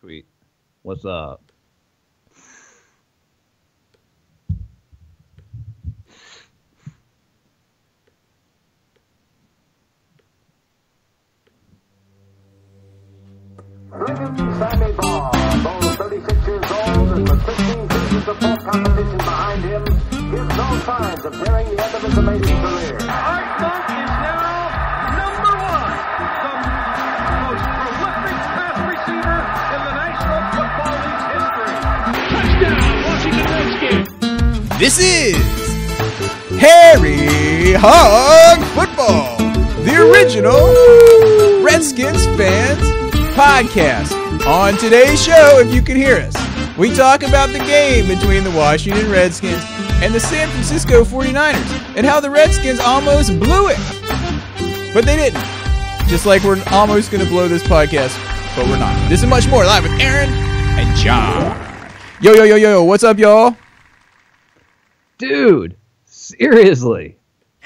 Sweet. What's up? Sammy Baugh, though 36 years old and with 15 seasons of full competition behind him, gives no signs of nearing the end of his amazing career. Art Monk is now number one, the most prolific pass receiver in the National Football League's history. Touchdown, Washington Redskins. This is Harry Hog Football, the original Redskins fans podcast. On today's show, if you can hear us, we talk about the game between the Washington Redskins and the San Francisco 49ers and how the Redskins almost blew it. But they didn't. Just like we're almost going to blow this podcast, but we're not. This is much more live with Aaron and John. Yo, what's up, y'all? Dude, seriously.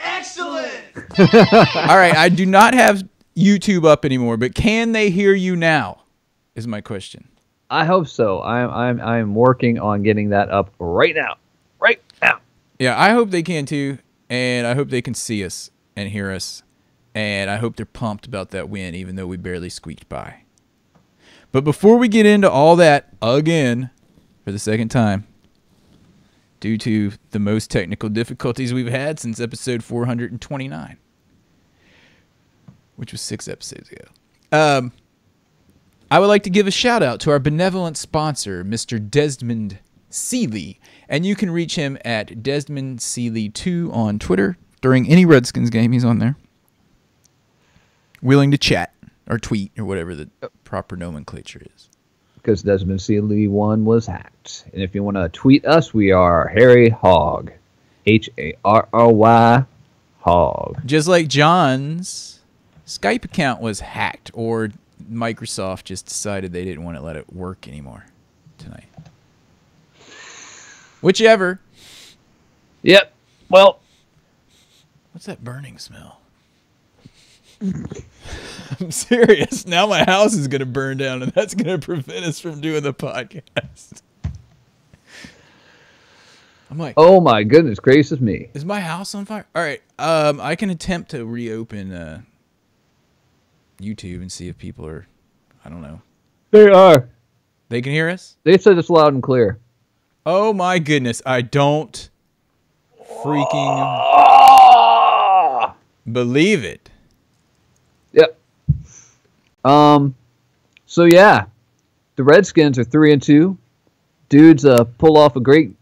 Excellent! All right, I do not have YouTube up anymore, but can they hear you now? Is my question. I hope so. I'm working on getting that up right now. Right now. Yeah, I hope they can too, and I hope they can see us and hear us, and I hope they're pumped about that win, even though we barely squeaked by. But before we get into all that again, for the second time, due to the most technical difficulties we've had since episode 429, which was 6 episodes ago. I would like to give a shout out to our benevolent sponsor, Mr. Desmond Seeley, and you can reach him at Desmond Seeley 2 on Twitter. During any Redskins game, he's on there, willing to chat or tweet or whatever the proper nomenclature is. Because Desmond Seeley 1 was hacked. And if you want to tweet us, we are Harry Hog. Harry Hog. Just like John's Skype account was hacked, or Microsoft just decided they didn't want to let it work anymore tonight. Whichever. Yep. Well. What's that burning smell? I'm serious. Now my house is going to burn down, and that's going to prevent us from doing the podcast. I'm like, oh my goodness gracious me. Is my house on fire? All right. I can attempt to reopen YouTube and see if people are, I don't know. They are. They can hear us? They said it's loud and clear. Oh my goodness. I don't freaking believe it. Yep. So yeah, the Redskins are 3-2. Dudes pull off a great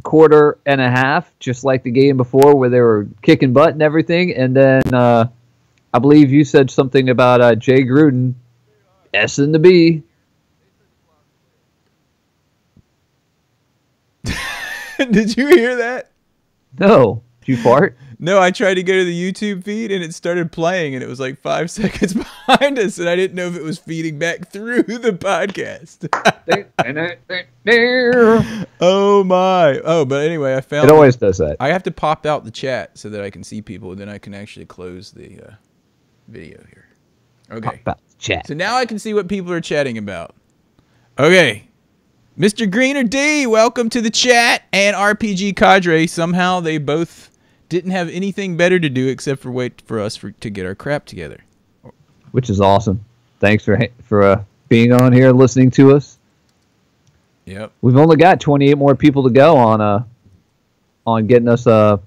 quarter and a half, just like the game before where they were kicking butt and everything. And then I believe you said something about Jay Gruden S-ing the B. Did you hear that? No. Did you fart? No, I tried to go to the YouTube feed and it started playing and it was like 5 seconds behind us and I didn't know if it was feeding back through the podcast. Oh my. Oh, but anyway, I found it always does that. I have to pop out the chat so that I can see people and then I can actually close the video here. Okay. Pop out the chat. So now I can see what people are chatting about. Okay. Mr. Greener D, welcome to the chat, and RPG Cadre. Somehow they both didn't have anything better to do except for wait for us to get our crap together. Which is awesome. Thanks for being on here and listening to us. Yep. We've only got 28 more people to go on getting us I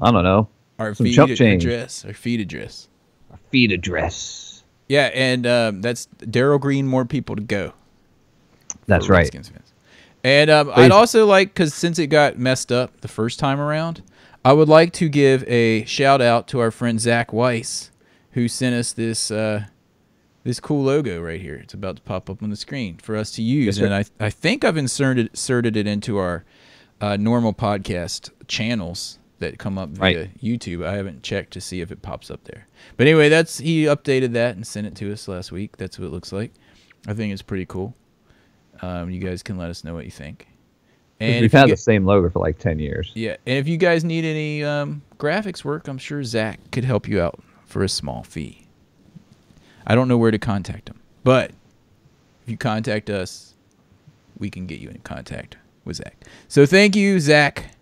don't know, our some feed chump change. address. Our feed address. Our feed address. Yeah, and that's Daryl Green. More people to go. That's right. And I'd also like, because since it got messed up the first time around, I would like to give a shout out to our friend Zach Weiss, who sent us this this cool logo right here. It's about to pop up on the screen for us to use. Yes, and I think I've inserted it into our normal podcast channels that come up via YouTube. I haven't checked to see if it pops up there. But anyway, he updated that and sent it to us last week. That's what it looks like. I think it's pretty cool. You guys can let us know what you think. And we've had the same logo for like 10 years. Yeah, and if you guys need any graphics work, I'm sure Zach could help you out for a small fee. I don't know where to contact him, but if you contact us, we can get you in contact with Zach. So thank you, Zach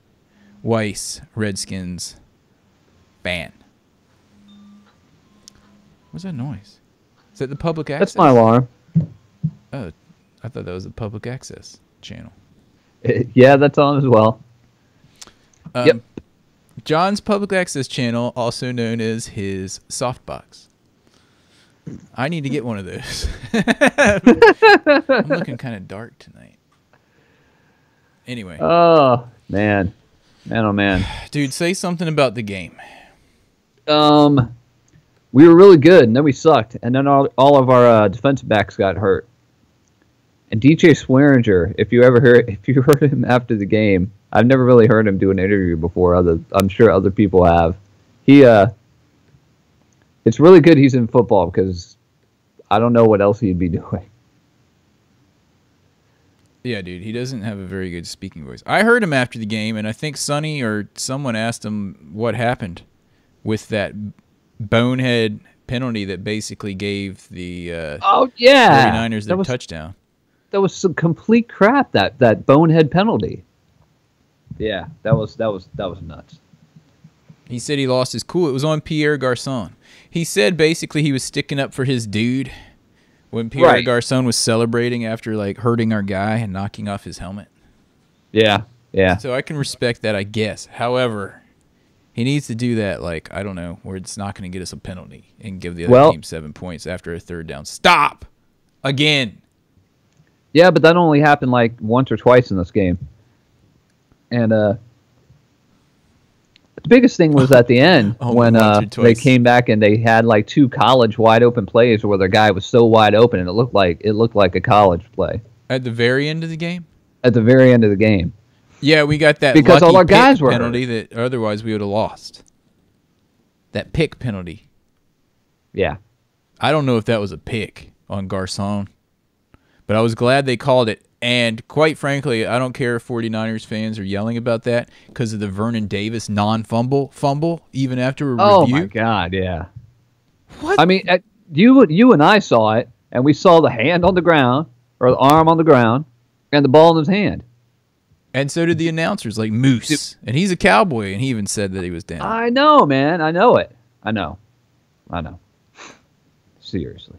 Weiss, Redskins fan. What's that noise? Is that the public access? That's my alarm. Oh, I thought that was the public access channel. Yeah, that's on as well. Yep. John's public access channel, also known as his softbox. I need to get one of those. I'm looking kind of dark tonight. Anyway. Oh, man. Man, oh, man. Dude, say something about the game. We were really good, and then we sucked. And then all of our defensive backs got hurt. And DJ Swearinger, if you heard him after the game, I've never really heard him do an interview before. I'm sure other people have. It's really good he's in football because I don't know what else he'd be doing. Yeah, dude, he doesn't have a very good speaking voice. I heard him after the game, and I think Sonny or someone asked him what happened with that bonehead penalty that basically gave the 49ers their touchdown. That was some complete crap, that bonehead penalty. Yeah, that was nuts. He said he lost his cool. It was on Pierre Garçon. He said basically he was sticking up for his dude when Pierre Garçon was celebrating after hurting our guy and knocking off his helmet. Yeah. So I can respect that, I guess. However, he needs to do that, I don't know, where it's not going to get us a penalty and give the other team 7 points after a third down. Stop! Again. Yeah, but that only happened once or twice in this game. And the biggest thing was at the end when they came back and they had 2 college wide open plays where the guy was so wide open and it looked like a college play. At the very end of the game? At the very end of the game. Yeah, we got that because lucky all our guys were penalty hurt. That otherwise we would have lost. That pick penalty. Yeah. I don't know if that was a pick on Garçon, but I was glad they called it. And quite frankly, I don't care if 49ers fans are yelling about that because of the Vernon Davis fumble, even after a review. Oh, my God, yeah. What? I mean, you and I saw it, and we saw the hand on the ground, or the arm on the ground, and the ball in his hand. And so did the announcers, like Moose. And he's a Cowboy, and he even said that he was down. I know, man. I know it. I know. Seriously.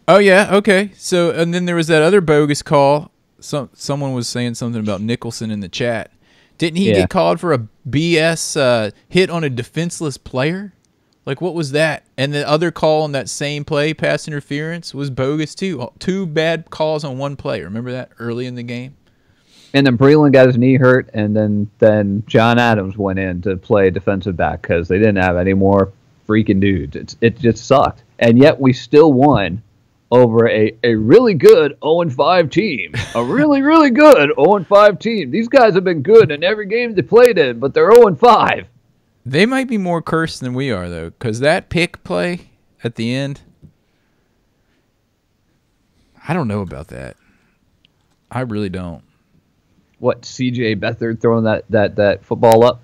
Oh, yeah, okay. So, and then there was that other bogus call. Someone was saying something about Nicholson in the chat. Didn't he get called for a BS hit on a defenseless player? What was that? And the other call on that same play, pass interference, was bogus too. 2 bad calls on one play. Remember that early in the game? And then Breland got his knee hurt, and then John Adams went in to play defensive back because they didn't have any more freaking dudes. It just sucked. And yet we still won over a really good 0-5 team. A really, really good 0-5 team. These guys have been good in every game they played in, but they're 0-5. They might be more cursed than we are, though, because that pick play at the end, I don't know about that. I really don't. What, C.J. Beathard throwing that football up?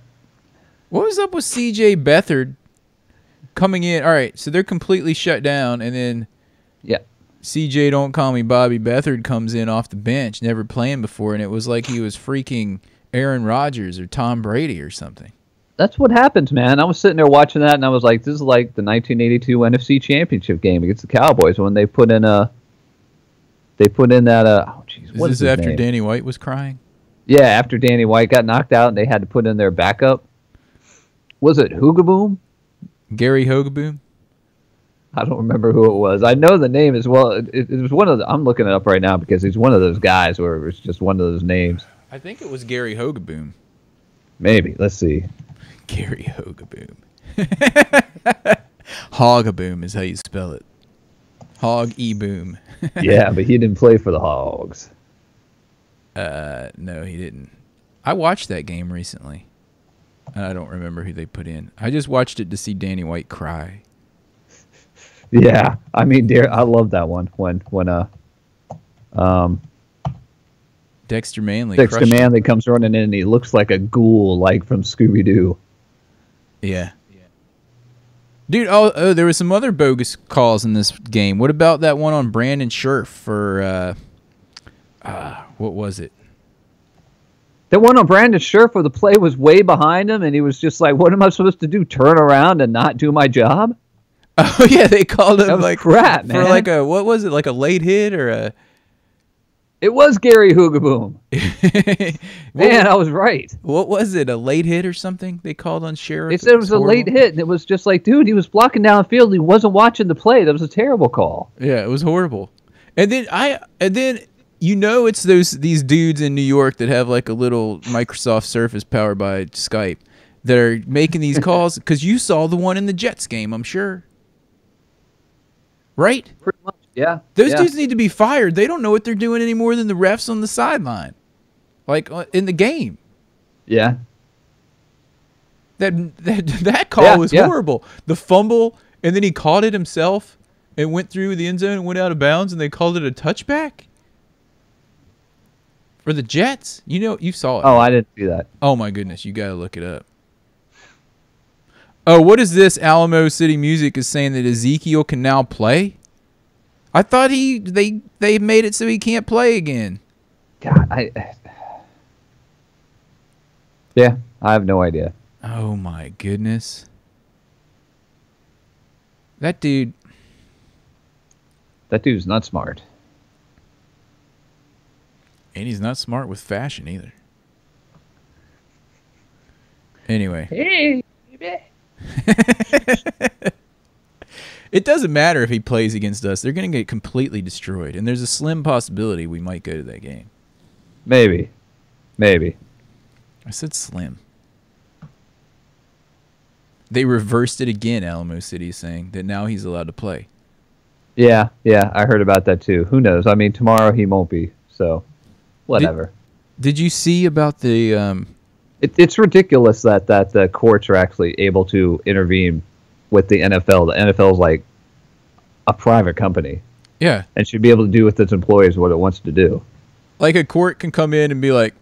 What was up with C.J. Beathard coming in? All right, so they're completely shut down, and then C.J. Don't Call Me Bobby Beathard comes in off the bench, never playing before, and it was like he was freaking Aaron Rodgers or Tom Brady or something. That's what happens, man. I was sitting there watching that, and I was like, this is like the 1982 NFC Championship game against the Cowboys when they put in that, what is this after name? Danny White was crying? Yeah, after Danny White got knocked out and they had to put in their backup. Was it Hoogaboom? Gary Hoogaboom? I don't remember who it was. I know the name as well. It was one of the, I'm looking it up right now because he's one of those guys where it was just one of those names. I think it was Gary Hoogaboom. Maybe. Let's see. Gary Hoogaboom. Hogaboom is how you spell it. Hog-e-boom. Yeah, but he didn't play for the Hogs. No, he didn't. I watched that game recently. I don't remember who they put in. I just watched it to see Danny White cry. Yeah, I mean, I love that one when Dexter Manley comes running in and he looks like a ghoul, like from Scooby-Doo. Yeah. Dude, there was some other bogus calls in this game. What about that one on Brandon Scherf for, what was it? The one on Brandon Scherf where the play was way behind him, and he was just like, what am I supposed to do, turn around and not do my job? Oh, yeah, they called him That was like crap, man. for like what was it, like a late hit or a... It was Gary Hoogaboom. Man, I was right. What was it, a late hit or something they called on Sheriff? They said it was a late hit, and it was just like, dude, he was blocking downfield. He wasn't watching the play. That was a terrible call. Yeah, it was horrible. And then you know it's these dudes in New York that have like a little Microsoft Surface powered by Skype that are making these calls because you saw the one in the Jets game, I'm sure. Right? Pretty much, yeah. Those dudes need to be fired. They don't know what they're doing any more than the refs on the sideline, like in the game. Yeah. That call was horrible. The fumble, and then he caught it himself and went through the end zone and went out of bounds, and they called it a touchback for the Jets. You know, you saw it. Oh, I didn't see that. Oh my goodness, you got to look it up. Oh, what is this? Alamo City Music is saying that Ezekiel can now play. I thought they made it so he can't play again. God, I have no idea. Oh my goodness. That dude's not smart. And he's not smart with fashion either. Anyway. Hey, It doesn't matter if he plays against us. They're going to get completely destroyed. And there's a slim possibility we might go to that game. Maybe. I said slim. They reversed it again, Alamo City is saying, that now he's allowed to play. Yeah, I heard about that too. Who knows? I mean, tomorrow he won't be, so whatever. Did you see about the... It's ridiculous that the courts are actually able to intervene with the NFL. The NFL's like a private company. Yeah. And should be able to do with its employees what it wants to do. Like a court can come in and be like,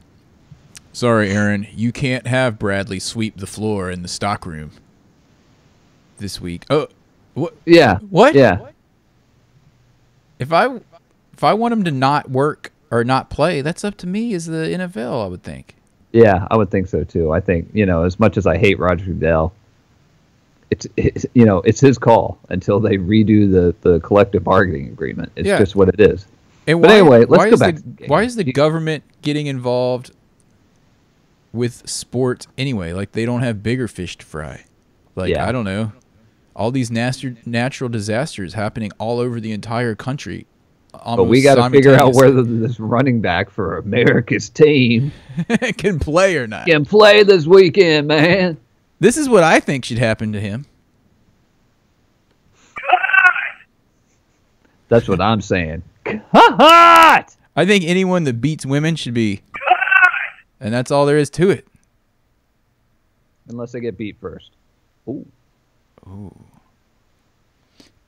sorry, Aaron, you can't have Bradley sweep the floor in the stockroom this week. Oh, what? Yeah. What? Yeah. If I want him to not work or not play, that's up to me as the NFL, I would think. Yeah, I would think so too. I think, as much as I hate Roger Goodell, it's his call until they redo the collective bargaining agreement. It's just what it is. And but anyway, let's go back. Why is the government getting involved with sports anyway? Like, they don't have bigger fish to fry. Like, I don't know. All these natural disasters happening all over the entire country. But we got to figure out whether this running back for America's team can play or not. Can play this weekend, man. This is what I think should happen to him. That's what I'm saying. Cut! I think anyone that beats women should be cut! And that's all there is to it. Unless they get beat first. Ooh.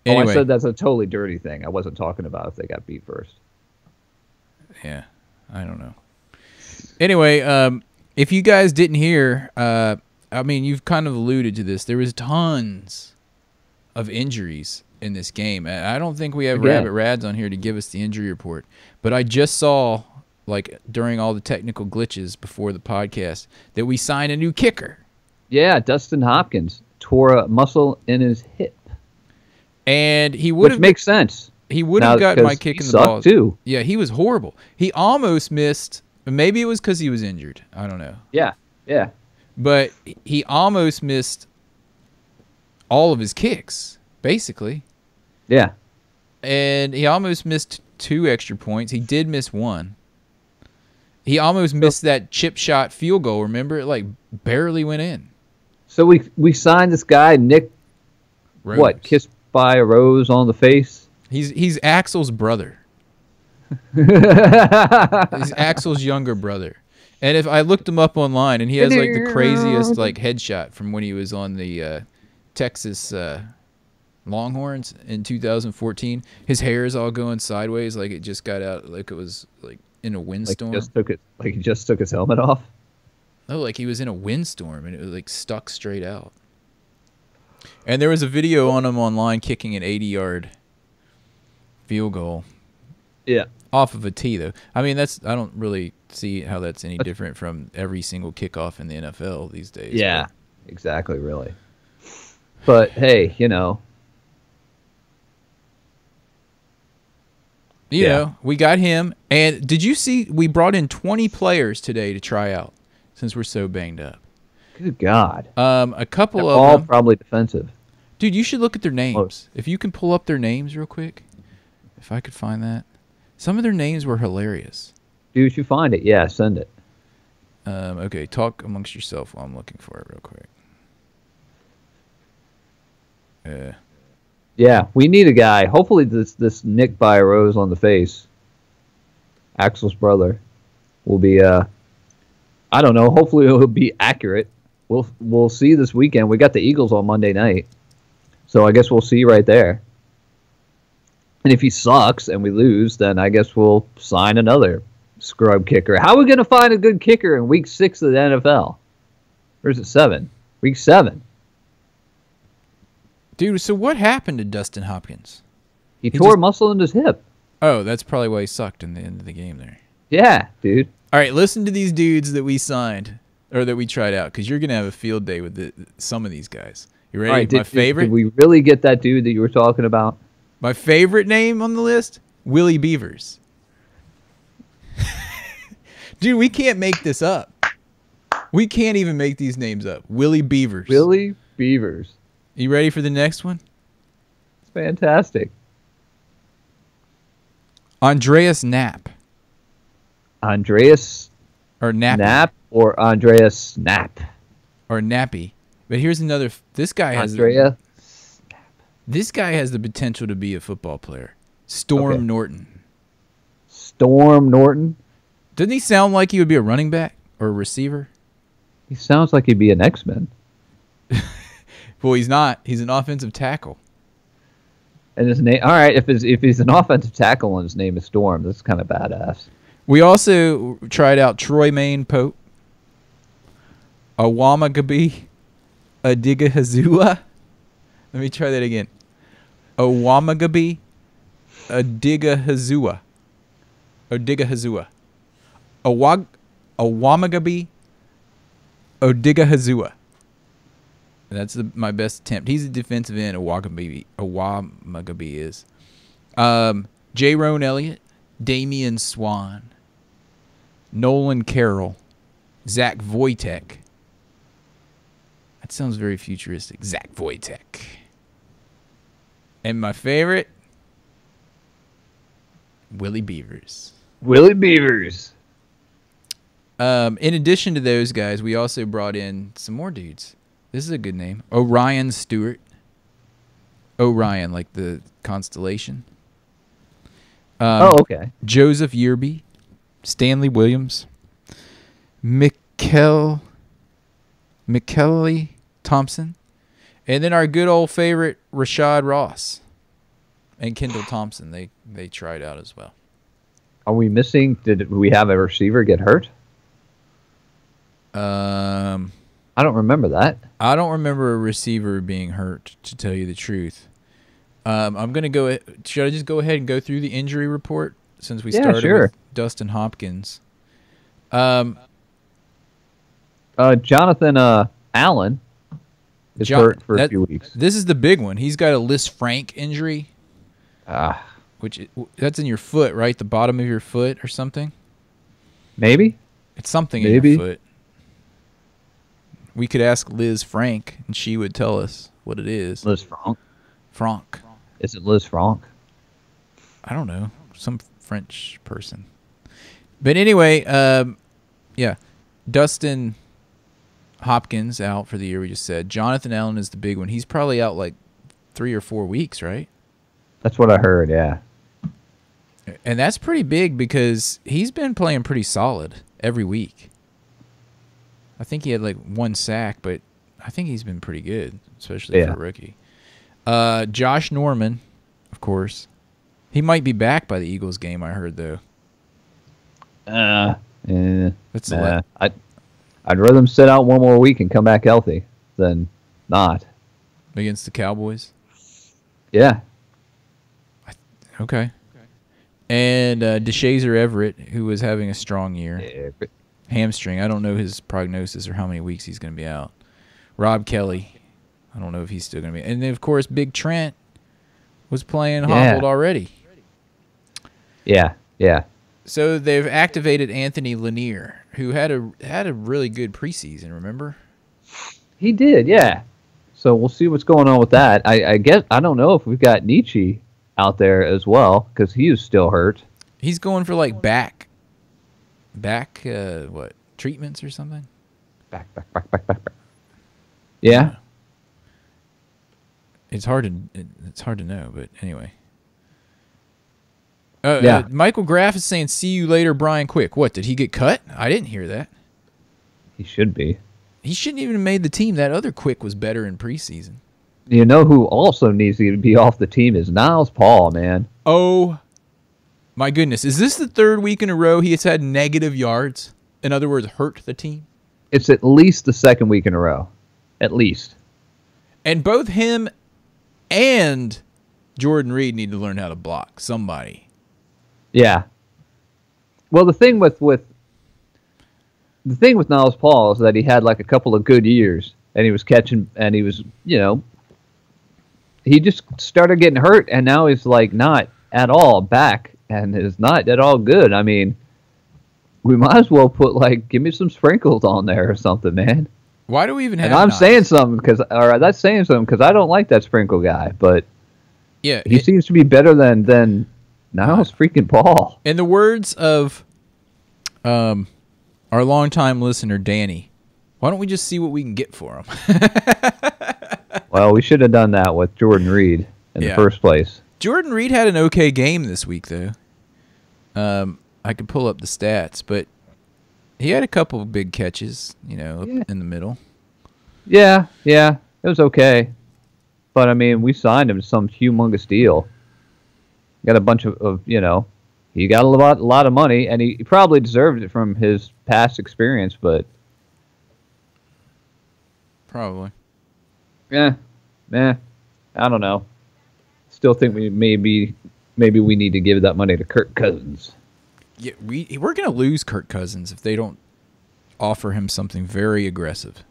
Anyway. I said that's a totally dirty thing. I wasn't talking about if they got beat first. Yeah, I don't know. Anyway, if you guys didn't hear, I mean, you've kind of alluded to this. There was tons of injuries in this game. I don't think we have Rabbit Rads on here to give us the injury report. But I just saw, like, during all the technical glitches before the podcast, that we signed a new kicker. Yeah, Dustin Hopkins tore a muscle in his hip. And he would have... Which makes sense. He would have gotten my kick in the balls. Too. Yeah, he was horrible. He almost missed... Maybe it was because he was injured. I don't know. Yeah. But he almost missed all of his kicks, basically. Yeah. And he almost missed 2 extra points. He did miss 1. He almost missed that chip shot field goal. Remember? It, like, barely went in. So we signed this guy, Nick... Rose. What? Kissed by a rose on the face? He's Axel's brother. He's Axel's younger brother. And if I looked him up online, and he has like the craziest like headshot from when he was on the Texas Longhorns in 2014. His hair is all going sideways, like it just got out, like it was like in a windstorm. Like he just took his helmet off. No, like he was in a windstorm and it was like stuck straight out. And there was a video on him online kicking an 80-yard field goal. Yeah. Off of a tee, though. I mean, I don't really see how that's any different from every single kickoff in the NFL these days. Yeah, exactly, really. But, hey, You know, we got him. And did you see we brought in 20 players today to try out since we're so banged up? Good God. A couple They're of all them. probably defensive. Dude, you should look at their names. Close. If you can pull up their names real quick. If I could find that. Some of their names were hilarious. Dude, you find it. Yeah, send it. Okay, talk amongst yourself while I'm looking for it real quick. Yeah, we need a guy. Hopefully this Nick by Rose on the face, Axel's brother, will be I don't know, hopefully it'll be accurate. We'll see this weekend. We got the Eagles on Monday night. So I guess we'll see right there. And if he sucks and we lose, then I guess we'll sign another scrub kicker. How are we going to find a good kicker in week 6 of the NFL? Or is it 7? Week 7. Dude, so what happened to Dustin Hopkins? He tore a muscle in his hip. Oh, that's probably why he sucked in the end of the game there. Yeah, dude. All right, listen to these dudes that we signed or that we tried out because you're going to have a field day with some of these guys. You ready? All right, My favorite? Did we really get that dude that you were talking about? My favorite name on the list? Willie Beavers. Dude, we can't make this up. We can't even make these names up. Willie Beavers. Willie Beavers. You ready for the next one? It's fantastic. Andreas Knapp. Andreas Or Nappy. Knapp or Andreas Snap? Or Nappy. But here's another. This guy has the potential to be a football player. Storm Norton. Storm Norton? Doesn't he sound like he would be a running back or a receiver? He sounds like he'd be an X-Men. Well, he's not. He's an offensive tackle. And his name, all right, if he's an offensive tackle and his name is Storm, that's kind of badass. We also tried out Troy Maine Pope, Awamagabi Adigahazua. Let me try that again. Awamagabi Adigahazua. Odigahazua. Awamagabi Odigahazua. That's my best attempt. He's a defensive end. Awamagabi is. J. Roan Elliott, Damian Swan, Nolan Carroll, Zach Wojtek. That sounds very futuristic. Zach Wojtek. And my favorite, Willie Beavers. Willie Beavers. In addition to those guys, we also brought in some more dudes. This is a good name. Orion Stewart. Orion, like the constellation. Okay. Joseph Yearby. Stanley Williams. Mikelly Thompson. And then our good old favorite, Rashad Ross. And Kendall Thompson. They tried out as well. Are we missing? Did we have a receiver get hurt? I don't remember that. I don't remember a receiver being hurt, to tell you the truth. I'm going to go. Should I just go ahead and go through the injury report since we started with Dustin Hopkins? Jonathan Allen is hurt for a few weeks. This is the big one. He's got a Liz Frank injury. That's in your foot, right? The bottom of your foot or something? Maybe. It's something in your foot. We could ask Liz Frank, and she would tell us what it is. Liz Frank? Franck. Is it Liz Frank? I don't know. Some French person. But anyway, yeah. Dustin Hopkins out for the year, we just said. Jonathan Allen is the big one. He's probably out like 3 or 4 weeks, right? That's what I heard, yeah. And that's pretty big because he's been playing pretty solid every week. I think he had like 1 sack, but I think he's been pretty good, especially for a rookie. Josh Norman, of course. He might be back by the Eagles game, I heard, though. That's I'd rather him sit out 1 more week and come back healthy than not. against the Cowboys. Yeah. Okay. And DeShazer Everett, who was having a strong year. Hamstring. I don't know his prognosis or how many weeks he's going to be out. Rob Kelly. I don't know if he's still going to be. And then, of course, Big Trent was playing hobbled already. Yeah. So they've activated Anthony Lanier, who had a really good preseason, remember? He did, yeah. So we'll see what's going on with that. I guess I don't know if we've got Nietzsche out there as well because he is still hurt. He's going for like back treatments or something. Back. Yeah. It's hard to know, but anyway. Michael Graff is saying, "See you later, Brian Quick." What, did he get cut? I didn't hear that. He should be. He shouldn't even have made the team. That other Quick was better in preseason. You know who also needs to be off the team is Niles Paul, man. Oh, my goodness. Is this the third week in a row he has had negative yards? In other words, hurt the team? It's at least the second week in a row. At least. And both him and Jordan Reed need to learn how to block somebody. Yeah. Well, the thing with Niles Paul is that he had like a couple of good years, and he was catching, and he was, he just started getting hurt, and now he's like not at all back, and is not at all good. I mean, we might as well put give me some sprinkles on there or something, man. Why do we even have? And I'm saying something because I don't like that sprinkle guy, but yeah, he seems to be better than Niles freaking Paul. In the words of our longtime listener Danny, why don't we just see what we can get for him? Well, we should have done that with Jordan Reed in the first place. Jordan Reed had an okay game this week, though. I could pull up the stats, but he had a couple of big catches, up in the middle. Yeah, it was okay. But, I mean, we signed him to some humongous deal. Got a bunch of he got a lot of money, and he probably deserved it from his past experience, but... Probably. Yeah, I don't know. Still think we maybe we need to give that money to Kirk Cousins. Yeah, we're going to lose Kirk Cousins if they don't offer him something very aggressive.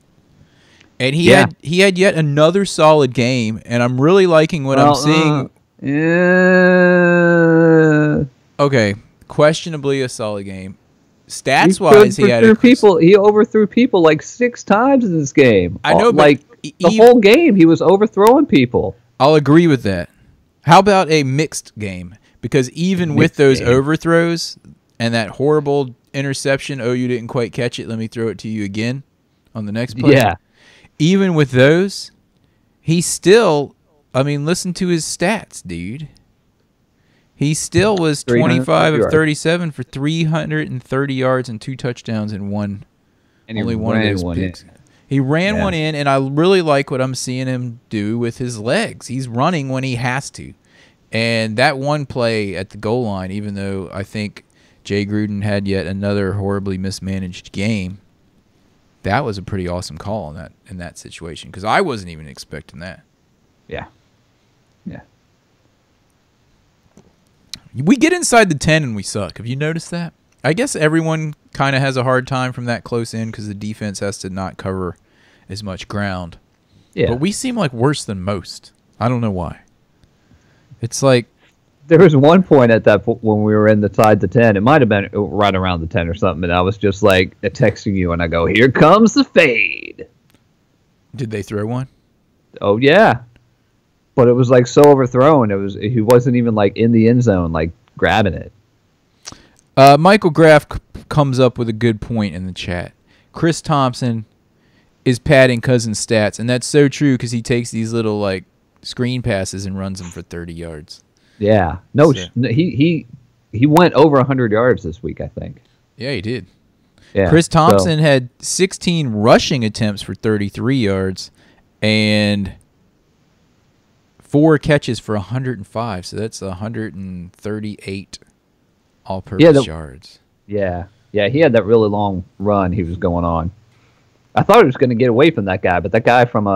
And he had yet another solid game, and I'm really liking what I'm seeing. Okay, questionably a solid game. Stats wise, he overthrew people like 6 times in this game. I know, but the whole game he was overthrowing people. I'll agree with that. How about a mixed game? Because even with those overthrows and that horrible interception, you didn't quite catch it, let me throw it to you again on the next play. Yeah. Even with those, he still, listen to his stats, dude. He still was 25 of 37 for 330 yards and 2 touchdowns and only one of those picks. He ran one in, and I really like what I'm seeing him do with his legs. He's running when he has to. And that one play at the goal line, even though I think Jay Gruden had yet another horribly mismanaged game, that was a pretty awesome call in that situation because I wasn't even expecting that. Yeah. We get inside the 10 and we suck. Have you noticed that? I guess everyone kind of has a hard time from that close in because the defense has to not cover as much ground. Yeah. But we seem like worse than most. I don't know why. It's like... There was one point at that when we were inside the 10. It might have been right around the 10 or something, and I was just texting you, and I go, "Here comes the fade." Did they throw one? Oh, yeah. But it was so overthrown. He wasn't even in the end zone, grabbing it. Michael Graff comes up with a good point in the chat. Chris Thompson is padding Cousins' stats, and that's so true because he takes these little screen passes and runs them for 30 yards. Yeah. He went over 100 yards this week, I think. Yeah, he did. Yeah. Chris Thompson had 16 rushing attempts for 33 yards and 4 catches for 105, so that's 138 all-purpose yards. Yeah, he had that really long run he was going on. I thought he was going to get away from that guy, but that guy from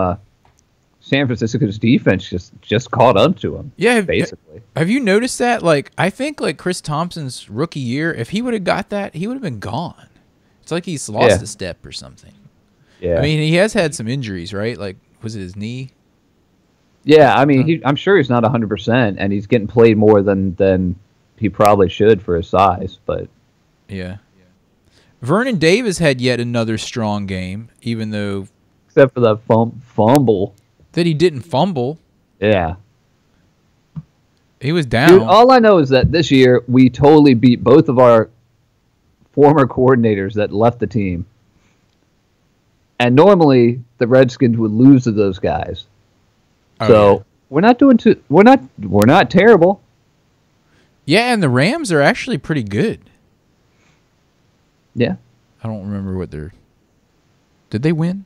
San Francisco's defense just caught up to him. Yeah, basically. Have you noticed that? Like, I think like Chris Thompson's rookie year, if he would have got that, he would have been gone. It's like he's lost a step or something. Yeah. I mean, he has had some injuries, right? Like, was it his knee? Yeah, I mean, I'm sure he's not 100%, and he's getting played more than he probably should for his size. But yeah. Vernon Davis had yet another strong game, even though except for that fumble that he didn't fumble. Yeah. He was down. Dude, all I know is that this year we totally beat both of our former coordinators that left the team. And normally the Redskins would lose to those guys. So we're not doing too. We're not terrible. Yeah, and the Rams are actually pretty good. Yeah. I don't remember what they're. Did they win?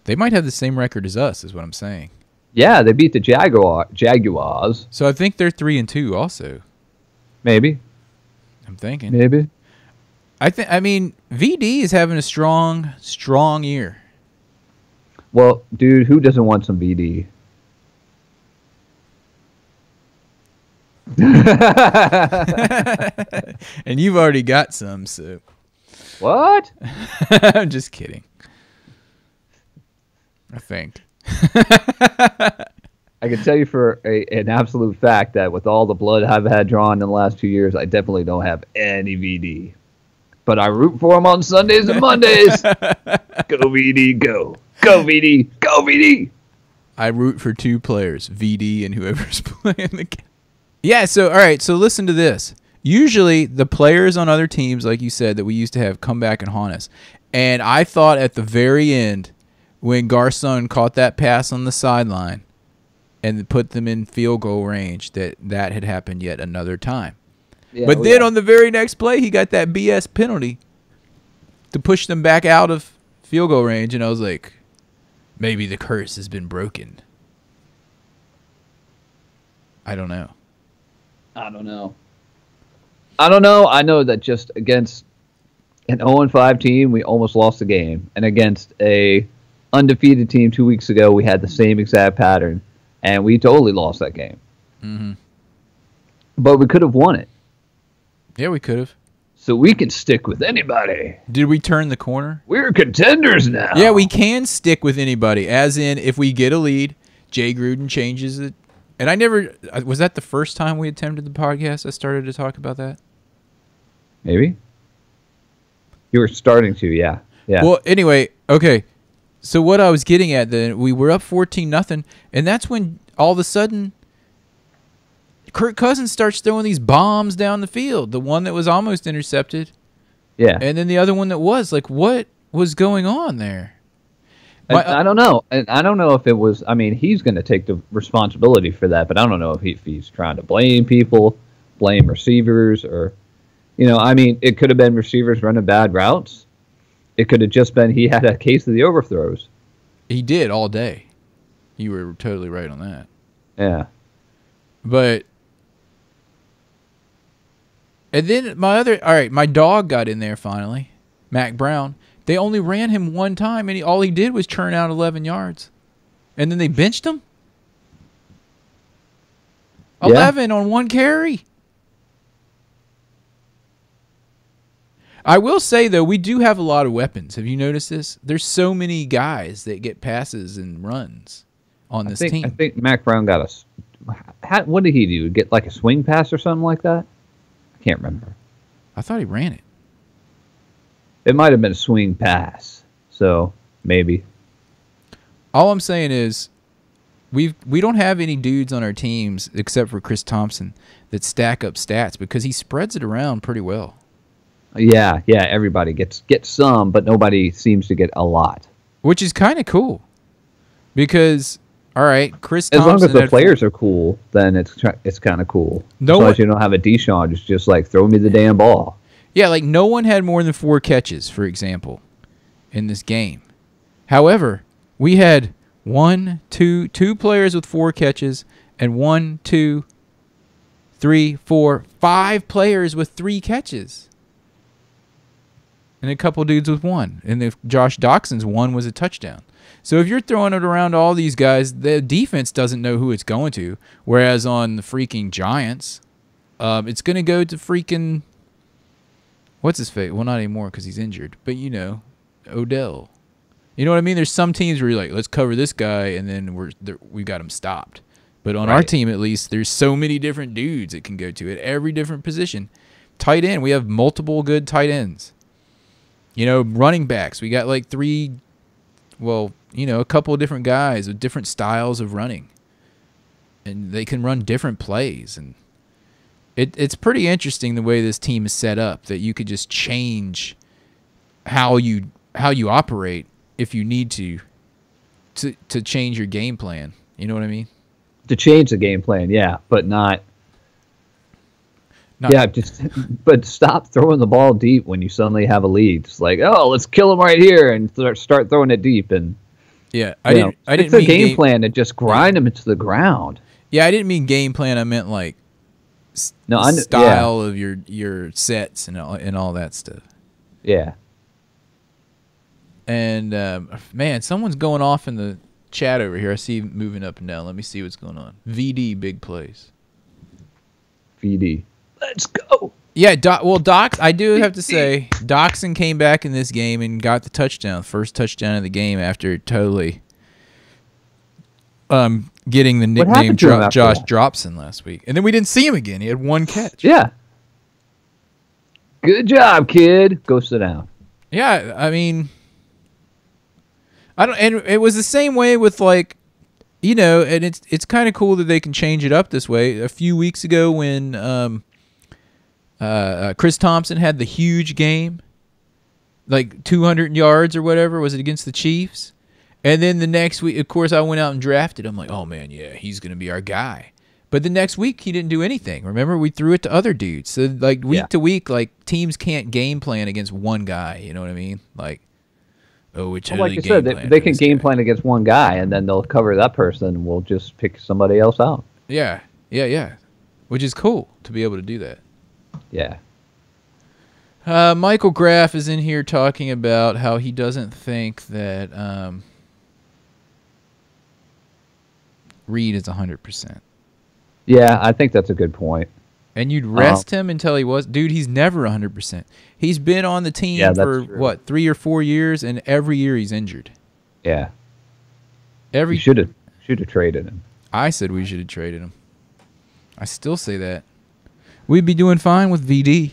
They might have the same record as us, is what I'm saying. Yeah, they beat the Jaguars. So I think they're 3-2 also. Maybe. I'm thinking. Maybe. I mean, VD is having a strong year. Well, dude, who doesn't want some VD? And you've already got some, so. What? I'm just kidding. I think. I can tell you for an absolute fact that with all the blood I've had drawn in the last 2 years, I definitely don't have any VD. But I root for them on Sundays and Mondays. Go VD, go. Go VD, go VD. I root for two players, VD and whoever's playing the game. Yeah, so, all right, so listen to this. Usually the players on other teams, like you said, that we used to have come back and haunt us. And I thought at the very end, when Garcon caught that pass on the sideline and put them in field goal range, that had happened yet another time. Yeah, but then on the very next play, he got that BS penalty to push them back out of field goal range, and I was like, maybe the curse has been broken. I don't know. I don't know. I know that just against an 0-5 team, we almost lost the game. And against a undefeated team 2 weeks ago, we had the same exact pattern. And we totally lost that game. Mm-hmm. But we could have won it. Yeah, we could have. So we can stick with anybody. Did we turn the corner? We're contenders now. Yeah, we can stick with anybody. As in, if we get a lead, Jay Gruden changes it. And I never... Was that the first time we attempted the podcast? I started to talk about that? Maybe. You were starting to, yeah. Well, anyway, okay. So what I was getting at then, we were up 14-0, and that's when all of a sudden Kirk Cousins starts throwing these bombs down the field. The one that was almost intercepted. Yeah. And then the other one that was. Like, what was going on there? I don't know. And I don't know if it was, I mean, he's going to take the responsibility for that, but I don't know if he's trying to blame people, blame receivers, or, you know, I mean, it could have been receivers running bad routes. It could have just been he had a case of the overthrows. He did all day. You were totally right on that. Yeah. But, and then my dog got in there finally, Mac Brown. They only ran him one time, and all he did was churn out 11 yards. And then they benched him? Yeah. 11 on one carry. I will say, though, we do have a lot of weapons. Have you noticed this? There's so many guys that get passes and runs on this team. I think Mac Brown got what did he do? Get like a swing pass or something like that? I can't remember. I thought he ran it. It might have been a swing pass, so maybe. All I'm saying is we don't have any dudes on our teams except for Chris Thompson that stack up stats because he spreads it around pretty well. Yeah, everybody gets some, but nobody seems to get a lot. Which is kind of cool because, all right, Chris Thompson. As long as the players are cool, then it's kind of cool. As long as you don't have a Deshaun, it's just like, throw me the damn ball. Yeah, like no one had more than 4 catches, for example, in this game. However, we had two players with 4 catches and 1, 2, 3, 4, 5 players with 3 catches. and a couple dudes with one. And if Josh Doxson's one was a touchdown. So if you're throwing it around to all these guys, the defense doesn't know who it's going to. Whereas on the freaking Giants, it's going to go to freaking, what's his face? Well, not anymore because he's injured. But, Odell. You know what I mean? There's some teams where you're like, let's cover this guy, and then we got him stopped. But on our team, at least, there's so many different dudes it can go to at every different position. Tight end, we have multiple good tight ends. Running backs, we got like a couple of different guys with different styles of running. And they can run different plays. And it's pretty interesting the way this team is set up, that you could just change how you operate if you need to change your game plan. You know what I mean? To change the game plan, yeah, but not. Yeah, but stop throwing the ball deep when you suddenly have a lead. It's like, oh, let's kill him right here and start throwing it deep. And yeah, I didn't. It's a game plan to just grind them into the ground. Yeah, I didn't mean game plan. I meant like style of your sets and all that stuff. Yeah. And man, someone's going off in the chat over here. I see him moving up and down. Let me see what's going on. VD big plays. VD. Let's go. Yeah, Dox, I do have to say, Doxson came back in this game and got the touchdown, first touchdown of the game after totally getting the nickname Josh Dropson last week. And then we didn't see him again. He had one catch. Yeah. Good job, kid. Go sit down. Yeah, I mean, and it was the same way with and it's kind of cool that they can change it up this way. A few weeks ago when Chris Thompson had the huge game, like 200 yards or whatever, was it against the Chiefs? And then the next week, of course, I went out and drafted him. Like, oh man, yeah, he's going to be our guy. But the next week, he didn't do anything. Remember, we threw it to other dudes. So week to week, teams can't game plan against one guy. You know what I mean? Like you said, they can game plan against one guy, and then they'll cover that person, and we'll just pick somebody else out. Yeah. Which is cool to be able to do that. Yeah. Michael Graff is in here talking about how he doesn't think that Reed is 100%. Yeah, I think that's a good point. And you'd rest him until he was. Dude, he's never 100%. He's been on the team for, 3 or 4 years, and every year he's injured. Yeah. You should have traded him. I said we should have traded him. I still say that. We'd be doing fine with VD.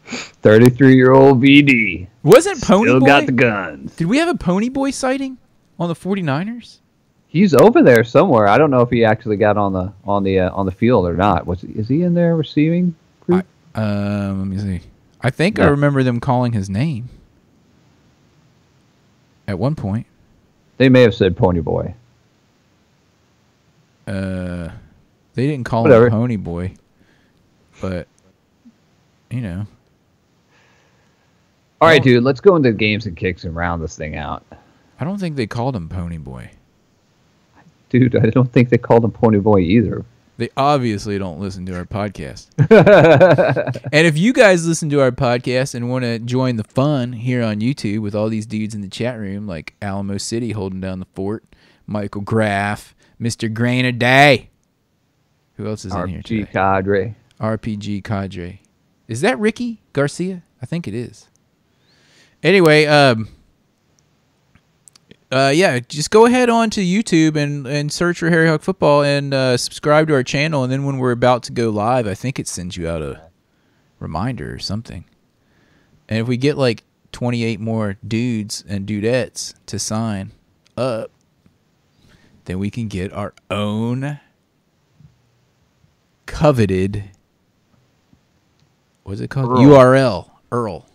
33-year-old VD. Wasn't Pony Boy? Still got the guns. Did we have a Pony Boy sighting on the 49ers? He's over there somewhere. I don't know if he actually got on the field or not. Is he in there receiving group? Let me see. I think I remember them calling his name at one point. They may have said Pony Boy. They didn't call him Pony Boy, but All right, dude. Let's go into games and kicks and round this thing out. I don't think they called him Pony Boy. Dude, I don't think they called him Pony Boy either. They obviously don't listen to our podcast. And if you guys listen to our podcast and want to join the fun here on YouTube with all these dudes in the chat room, like Alamo City holding down the fort, Michael Graff, Mr. Granaday. Who else is in here today? RPG Cadre. Is that Ricky Garcia? I think it is. Anyway, just go ahead on to YouTube and search for Harry Hawk Football and subscribe to our channel. And then when we're about to go live, I think it sends you out a reminder or something. And if we get 28 more dudes and dudettes to sign up, then we can get our own coveted, what's it called? URL. Earl.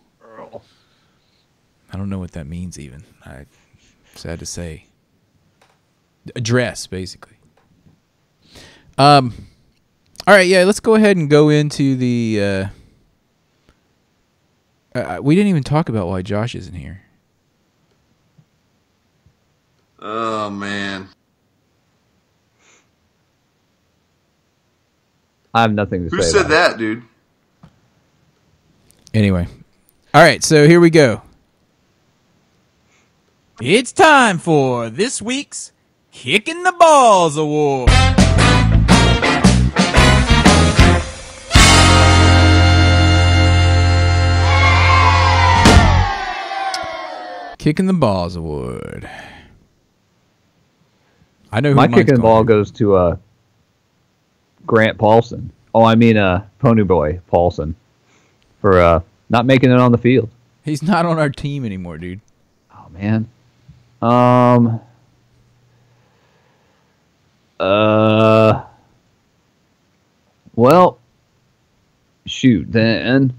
I don't know what that means even. Sad to say. Address, basically. All right, yeah, let's go ahead and go into the... we didn't even talk about why Josh isn't here. Oh, man. I have nothing to say. Who said that, dude? Anyway. All right, so here we go. It's time for this week's Kicking the Balls Award. Kicking the Balls Award. I know who My mine's kicking the going ball to. goes to Grant Paulson. Oh, I mean Ponyboy Paulson for not making it on the field. He's not on our team anymore, dude. Oh man. Well, shoot. Then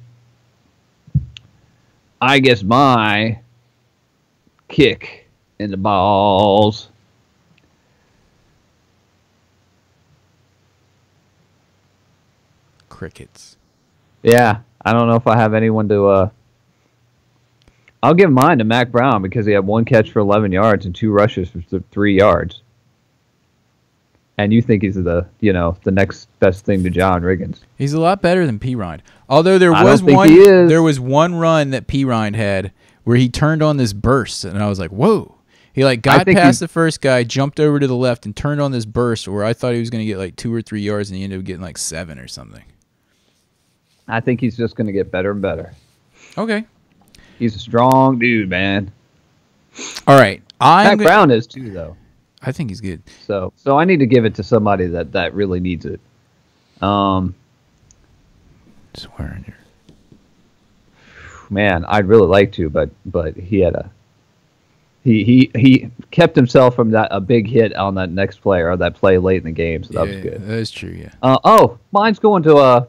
I guess my kick in the balls. Crickets. Yeah, I don't know if I have anyone to. I'll give mine to Mac Brown because he had one catch for 11 yards and 2 rushes for 3 yards. And you think he's the next best thing to John Riggins? He's a lot better than P. Rind. Although there I was don't think one, he is. there was one run that P. Rind had where he turned on this burst, and I was like, "Whoa!" He got think past the first guy, jumped over to the left, and turned on this burst where I thought he was going to get like 2 or 3 yards, and he ended up getting like 7 or something. I think he's just going to get better and better. Okay. He's a strong dude, man. All right. Mac Brown is too, though. I think he's good. So I need to give it to somebody that really needs it. Swearing here. Man, I'd really like to, but he had he kept himself from a big hit on that next play or that play late in the game, so that was good. That is true. Yeah. Mine's going to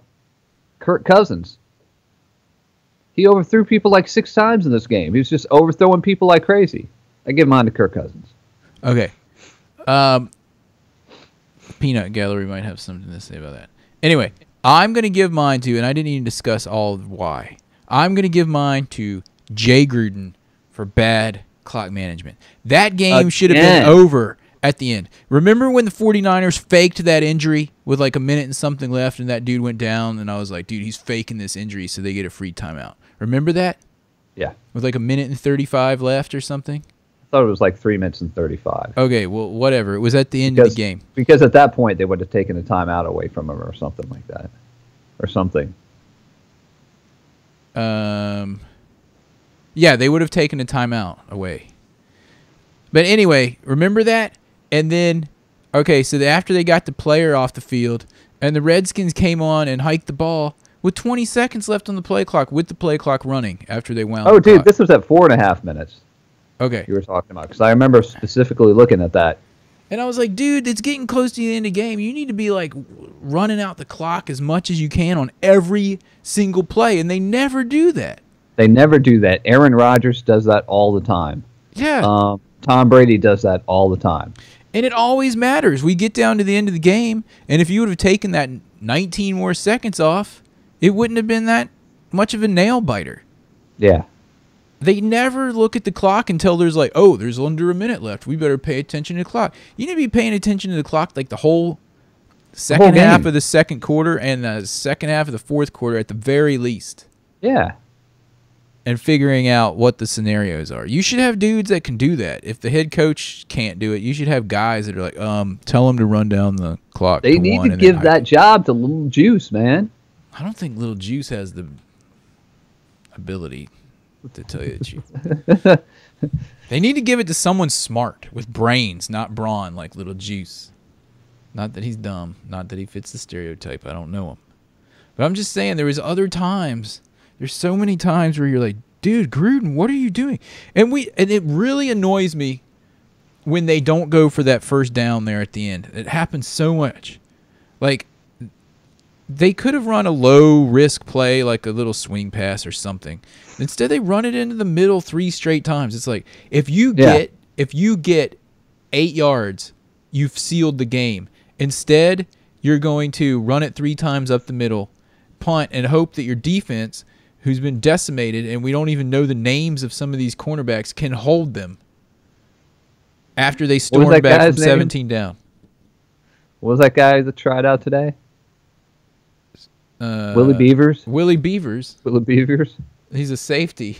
Kirk Cousins. He overthrew people like 6 times in this game. He was just overthrowing people like crazy. I give mine to Kirk Cousins. Okay. Peanut Gallery might have something to say about that. Anyway, I'm going to give mine to, and I didn't even discuss all of why. I'm going to give mine to Jay Gruden for bad clock management. That game should have been over at the end. Remember when the 49ers faked that injury with like a minute and something left and that dude went down, and I was like, dude, he's faking this injury so they get a free timeout. Remember that? Yeah. With like a minute and 35 left or something? I thought it was like 3 minutes and 35. Okay, well, whatever. It was at the end of the game. Because at that point, they would have taken a timeout away from him or something like that. Or something. Yeah, they would have taken a timeout away. But anyway, remember that? And then, okay, so after they got the player off the field, and the Redskins came on and hiked the ball with 20 seconds left on the play clock, with the play clock running after they wound Oh, the dude, clock. this was at 4.5 minutes. Okay. You were talking about, because I remember specifically looking at that. And I was like, dude, it's getting close to the end of the game. You need to be like running out the clock as much as you can on every single play, and they never do that. They never do that. Aaron Rodgers does that all the time. Yeah. Tom Brady does that all the time. And it always matters. We get down to the end of the game, and if you would have taken that 19 more seconds off, it wouldn't have been that much of a nail biter. Yeah. They never look at the clock until there's like, oh, there's under a minute left. We better pay attention to the clock. You need to be paying attention to the clock like the whole second half of the second quarter and the second half of the fourth quarter at the very least. Yeah. And figuring out what the scenarios are. You should have dudes that can do that. If the head coach can't do it, you should have guys that are like, tell them to run down the clock. They need to give that job to Little Juice, man. I don't think Little Juice has the ability to tell you the truth. They need to give it to someone smart with brains, not brawn, like Little Juice. Not that he's dumb. Not that he fits the stereotype. I don't know him. But I'm just saying there was other times. There's so many times where you're like, dude, Gruden, what are you doing? And it really annoys me when they don't go for that first down there at the end. It happens so much. Like, they could have run a low-risk play, like a little swing pass or something. Instead, they run it into the middle 3 straight times. It's like, if you get 8 yards, you've sealed the game. Instead, you're going to run it 3 times up the middle, punt, and hope that your defense, who's been decimated, and we don't even know the names of some of these cornerbacks, can hold them after they storm back from 17 down. What was that guy that tried out today? Willie Beavers. Willie Beavers. Willie Beavers. He's a safety.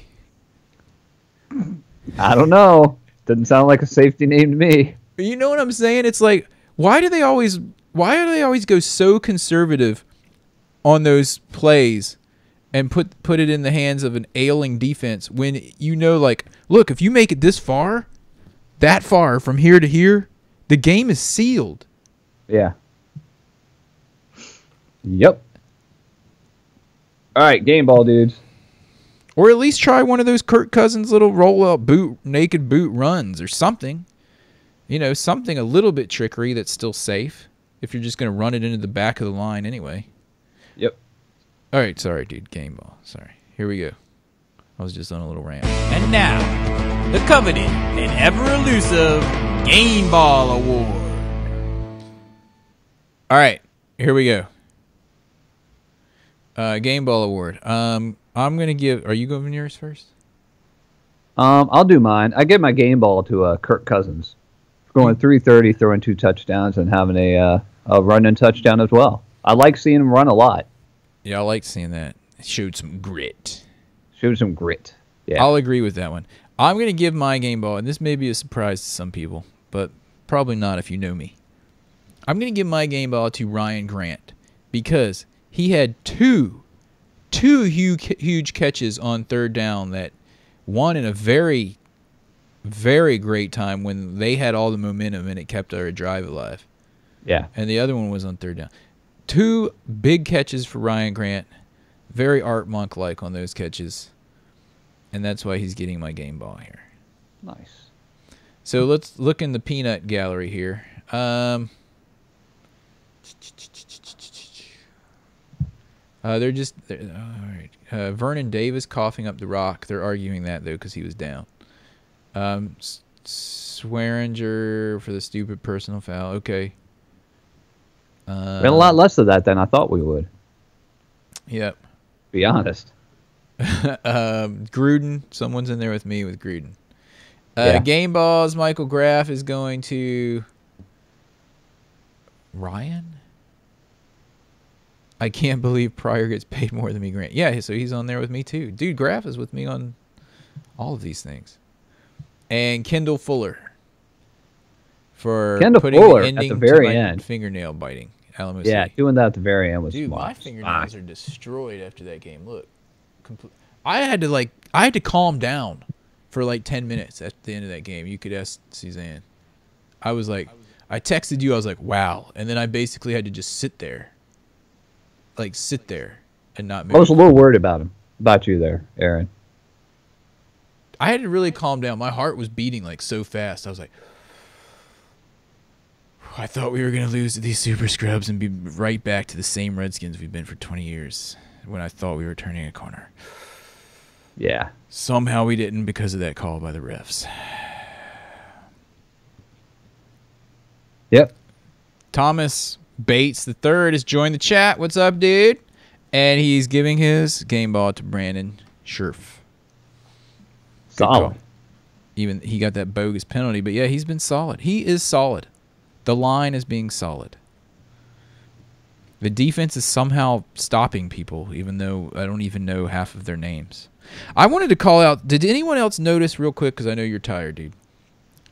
I don't know. Doesn't sound like a safety name to me. You know what I'm saying? It's like, why do they always go so conservative on those plays and put it in the hands of an ailing defense when you know, like, look, if you make it this far, that far from here to here, the game is sealed. Yeah. Yep. All right, game ball, dudes. Or at least try one of those Kirk Cousins little roll-out naked boot runs or something. You know, something a little bit trickery that's still safe if you're just going to run it into the back of the line anyway. Yep. All right, sorry, dude. Game ball. Sorry. Here we go. I was just on a little rant. And now, the coveted and ever-elusive Game Ball Award. All right, here we go. Game Ball Award. I'm going to give... Are you going yours first? I'll do mine. I give my game ball to Kirk Cousins. Going 330, throwing 2 touchdowns, and having a running touchdown as well. I like seeing him run a lot. Yeah, I like seeing that. It showed some grit. Showed some grit. Yeah. I'll agree with that one. I'm going to give my game ball, and this may be a surprise to some people, but probably not if you know me. I'm going to give my game ball to Ryan Grant because he had two huge catches on third down, that one in a very, very great time when they had all the momentum and it kept our drive alive. Yeah. And the other one was on third down. 2 big catches for Ryan Grant. Very Art Monk-like on those catches. And that's why he's getting my game ball here. Nice. So let's look in the peanut gallery here. They're all right. Vernon Davis coughing up the rock. They're arguing that, though, because he was down. Swearinger for the stupid personal foul. Okay. We had a lot less of that than I thought we would. Yep. Be honest. Gruden. Someone's in there with me with Gruden. Yeah. Game balls. Michael Graff is going to Ryan. I can't believe Pryor gets paid more than me, Grant. Yeah, so he's on there with me too. Dude, Graff is with me on all of these things. And Kendall Fuller for putting the ending at the very to my end. Fingernail biting. Alamo Yeah, City. doing that at the very end was Dude, smart. my fingernails are destroyed after that game. Look, I had to calm down for like 10 minutes at the end of that game. You could ask Suzanne. I texted you. I was like, wow, and then I basically had to just sit there and not move. I was a little worried about you there, Aaron. I had to really calm down. My heart was beating like so fast. I was like, I thought we were going to lose to these Super Scrubs and be right back to the same Redskins we've been for 20 years when I thought we were turning a corner. Yeah. Somehow we didn't because of that call by the refs. Yep. Thomas Bates III has joined the chat. What's up, dude? And he's giving his game ball to Brandon Scherf. Solid. Even he got that bogus penalty, but yeah, he's been solid. He is solid. The line is being solid. The defense is somehow stopping people, even though I don't even know half of their names. I wanted to call out, did anyone else notice real quick, because I know you're tired, dude.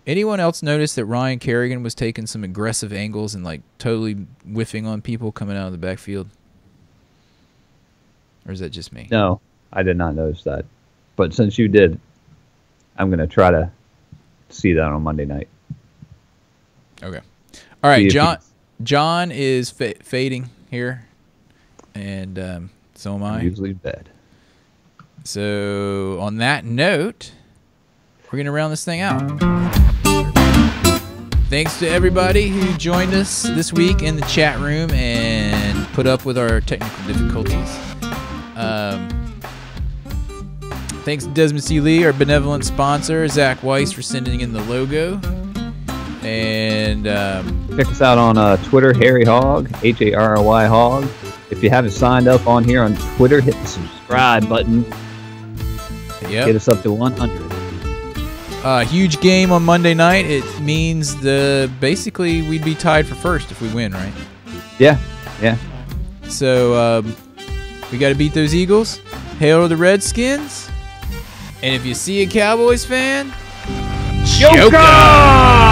Anyone else notice that Ryan Kerrigan was taking some aggressive angles and like totally whiffing on people coming out of the backfield? Or is that just me? No, I did not notice that. But since you did, I'm going to try to see that on Monday night. Okay. All right, John is fading here, and so am I. I'm usually in bed. So on that note, we're going to round this thing out. Thanks to everybody who joined us this week in the chat room and put up with our technical difficulties. Thanks to Desmond C. Lee, our benevolent sponsor, Zach Weiss, for sending in the logo. And check us out on Twitter, Harry Hogg, Harry Hogg. If you haven't signed up on here on Twitter, hit the subscribe button. Yep. Get us up to 100. Huge game on Monday night. It means basically we'd be tied for first if we win, right? Yeah. So We got to beat those Eagles. Hail to the Redskins. And if you see a Cowboys fan, choke 'em!